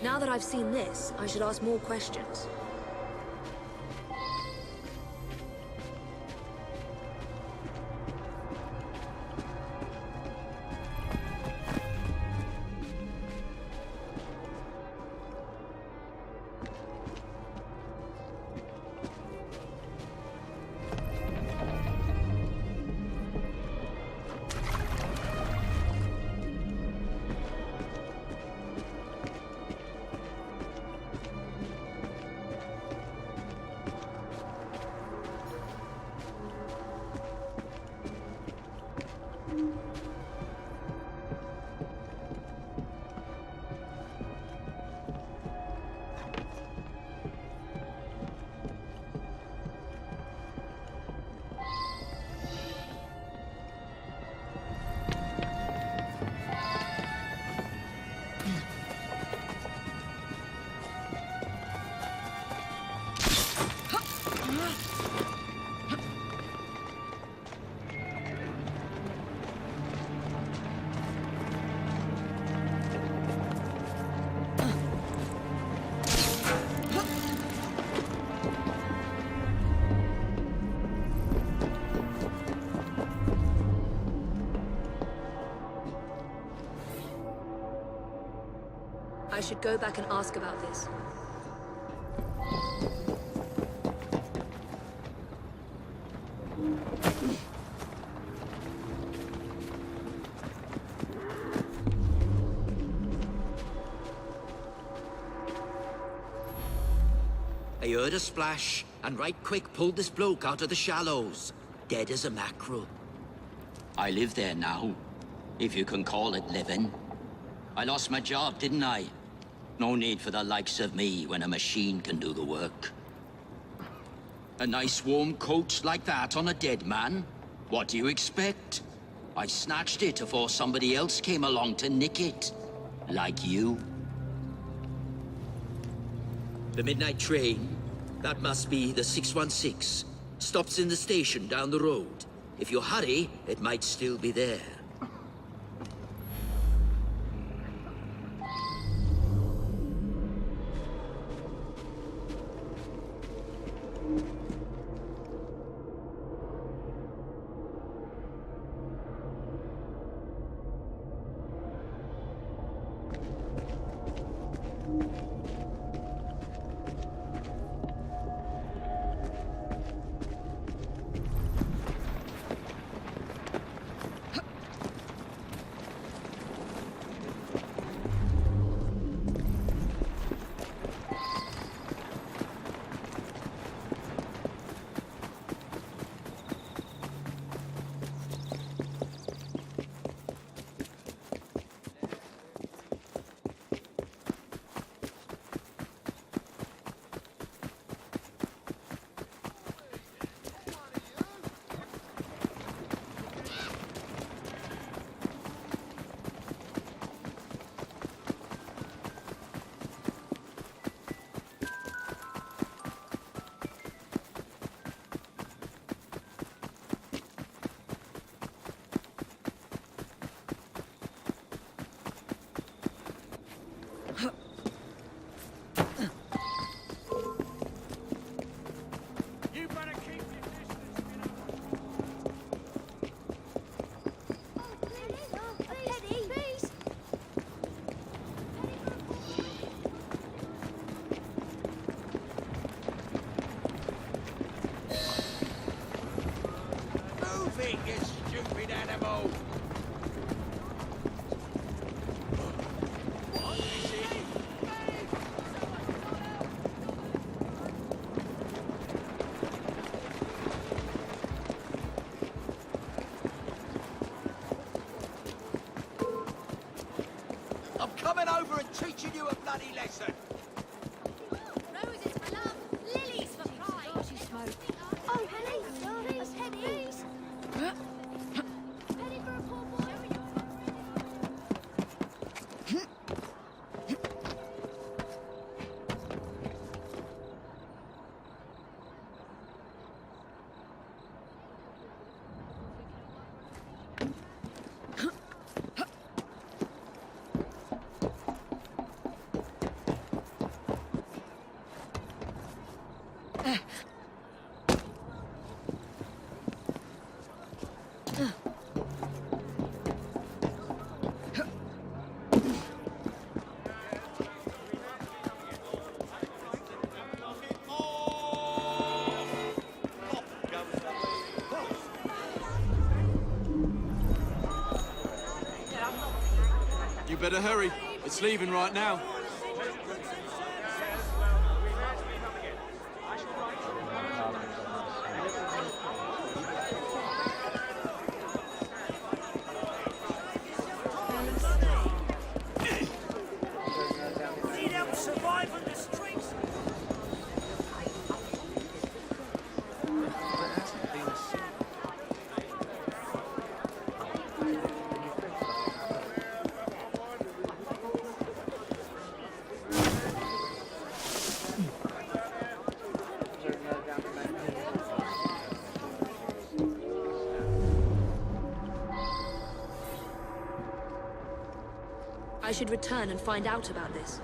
Now that I've seen this, I should ask more questions. should go back and ask about this. I heard a splash, and right quick pulled this bloke out of the shallows. Dead as a mackerel. I live there now, if you can call it living. I lost my job, didn't I? No need for the likes of me when a machine can do the work. A nice warm coat like that on a dead man? What do you expect? I snatched it before somebody else came along to nick it. Like you. The midnight train? That must be the 616. Stops in the station down the road. If you hurry, it might still be there. Coming over and teaching you a bloody lesson. Roses for love, lilies for pride. She smoke. Oh, Penny, please, pennies. Penny for a poor boy. You better hurry. It's leaving right now. Need help surviving the streets. I should return and find out about this.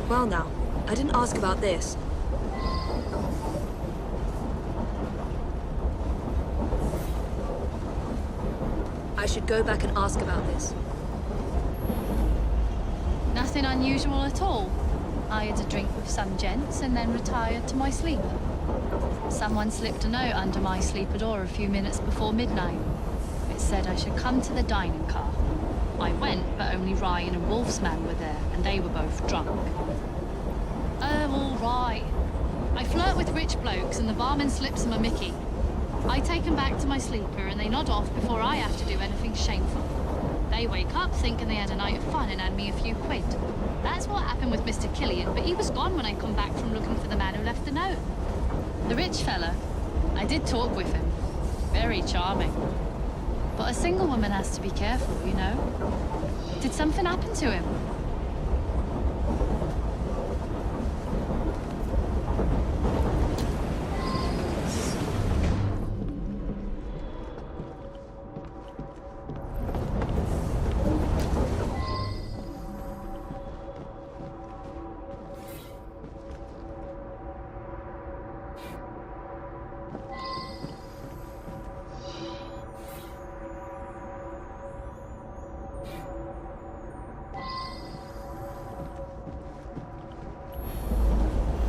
Well now, I didn't ask about this. I should go back and ask about this. Nothing unusual at all. I had a drink with some gents and then retired to my sleeper. Someone slipped a note under my sleeper door a few minutes before midnight. It said I should come to the dining car. I went, but only Ryan and Wolf's man were there, and they were both drunk. Oh, all right. I flirt with rich blokes, and the barman slips them a mickey. I take them back to my sleeper, and they nod off before I have to do anything shameful. They wake up thinking they had a night of fun and hand me a few quid. That's what happened with Mr. Killian, but he was gone when I come back from looking for the man who left the note. The rich fella, I did talk with him. Very charming. But a single woman has to be careful, you know. Did something happen to him?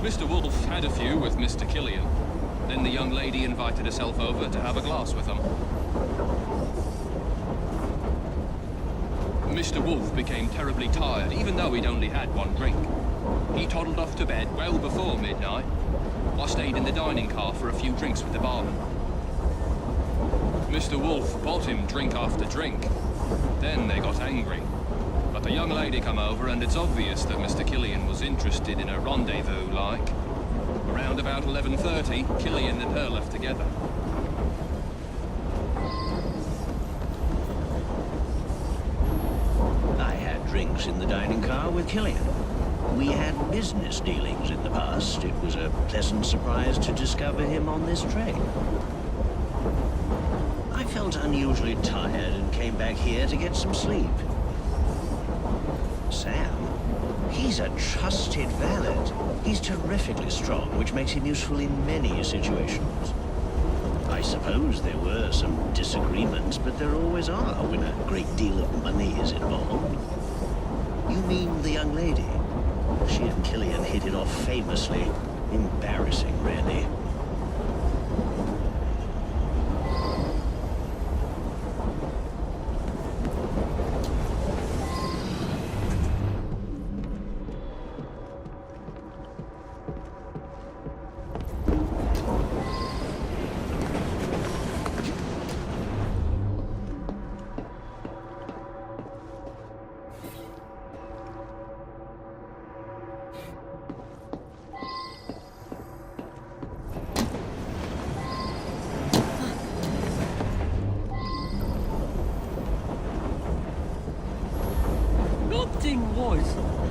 Mr. Wolf had a few with Mr. Killian. Then the young lady invited herself over to have a glass with them. Mr. Wolf became terribly tired, even though he'd only had one drink. He toddled off to bed well before midnight. I stayed in the dining car for a few drinks with the barman. Mr. Wolf bought him drink after drink. Then they got angry. But the young lady come over, and it's obvious that Mr. Killian was interested in a rendezvous, like. Around about 11:30, Killian and her left together. I had drinks in the dining car with Killian. We had business dealings in the past. It was a pleasant surprise to discover him on this train. I felt unusually tired and came back here to get some sleep. Sam, he's a trusted valet. He's terrifically strong, which makes him useful in many situations. I suppose there were some disagreements, but there always are when a great deal of money is involved. You mean the young lady? She and Killian hit it off famously. Embarrassing, really.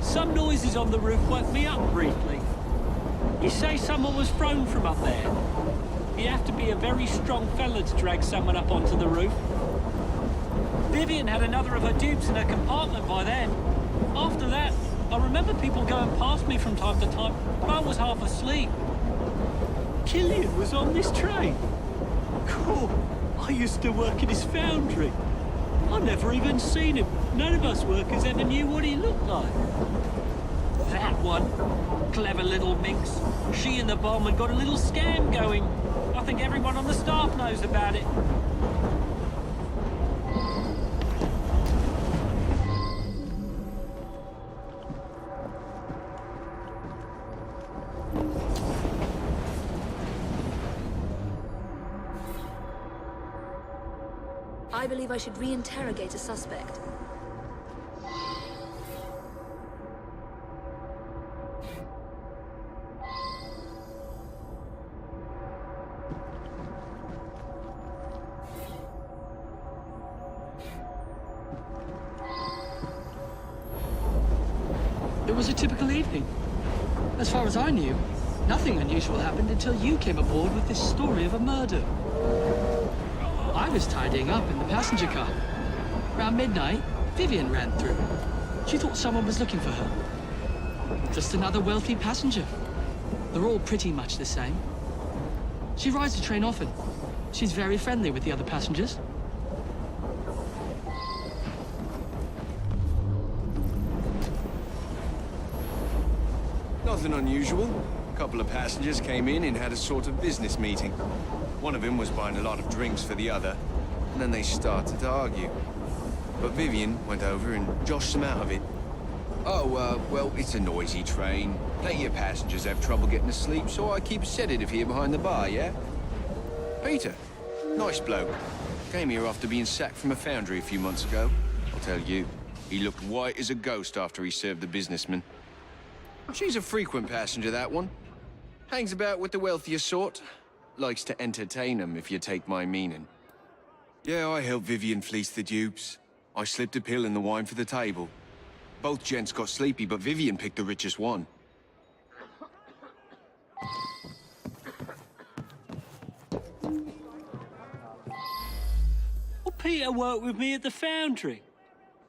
Some noises on the roof woke me up briefly. You say someone was thrown from up there? You have to be a very strong fella to drag someone up onto the roof. Vivian had another of her dupes in her compartment by then. After that, I remember people going past me from time to time, but I was half asleep. Killian was on this train. Cool. I used to work in his foundry. I've never even seen him. None of us workers ever knew what he looked like. That one. Clever little minx. She and the barman got a little scam going. I think everyone on the staff knows about it. I believe I should re-interrogate a suspect. It was a typical evening. As far as I knew, nothing unusual happened until you came aboard with this story of a murder. I was tidying up in the passenger car. Around midnight, Vivian ran through. She thought someone was looking for her. Just another wealthy passenger. They're all pretty much the same. She rides the train often. She's very friendly with the other passengers. Nothing unusual. A couple of passengers came in and had a sort of business meeting. One of them was buying a lot of drinks for the other, and then they started to argue. But Vivian went over and joshed them out of it. Oh, well, it's a noisy train. Plenty of passengers have trouble getting to sleep, so I keep a sedative here behind the bar, yeah? Peter, nice bloke. Came here after being sacked from a foundry a few months ago. I'll tell you, he looked white as a ghost after he served the businessman. She's a frequent passenger, that one. Hangs about with the wealthier sort. Likes to entertain them, if you take my meaning. Yeah, I helped Vivian fleece the dupes. I slipped a pill in the wine for the table. Both gents got sleepy, but Vivian picked the richest one. Well, Peter worked with me at the foundry.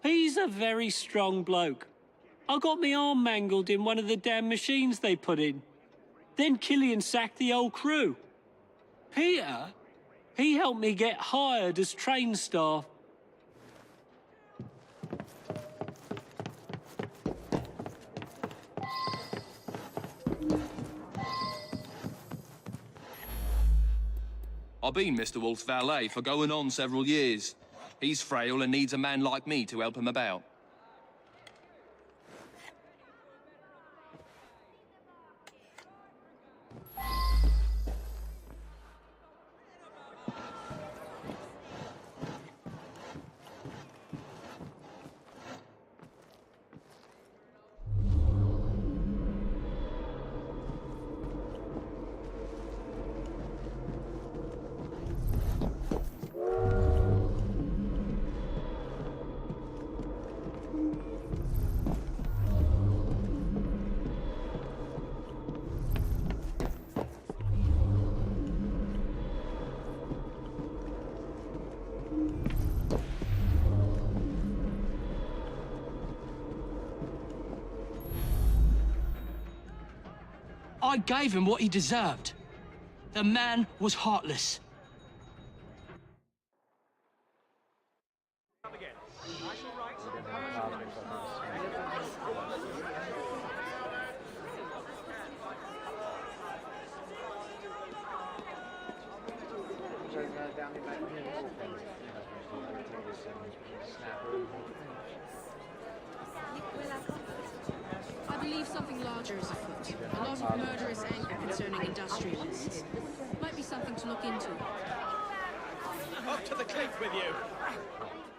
He's a very strong bloke. I got my arm mangled in one of the damn machines they put in. Then Killian sacked the whole crew. Peter, he helped me get hired as train staff. I've been Mr. Wolf's valet for going on several years. He's frail and needs a man like me to help him about. I gave him what he deserved. The man was heartless. I believe something larger is afoot. A lot of murderous anger concerning industrialists. Might be something to look into. Up to the cliff with you!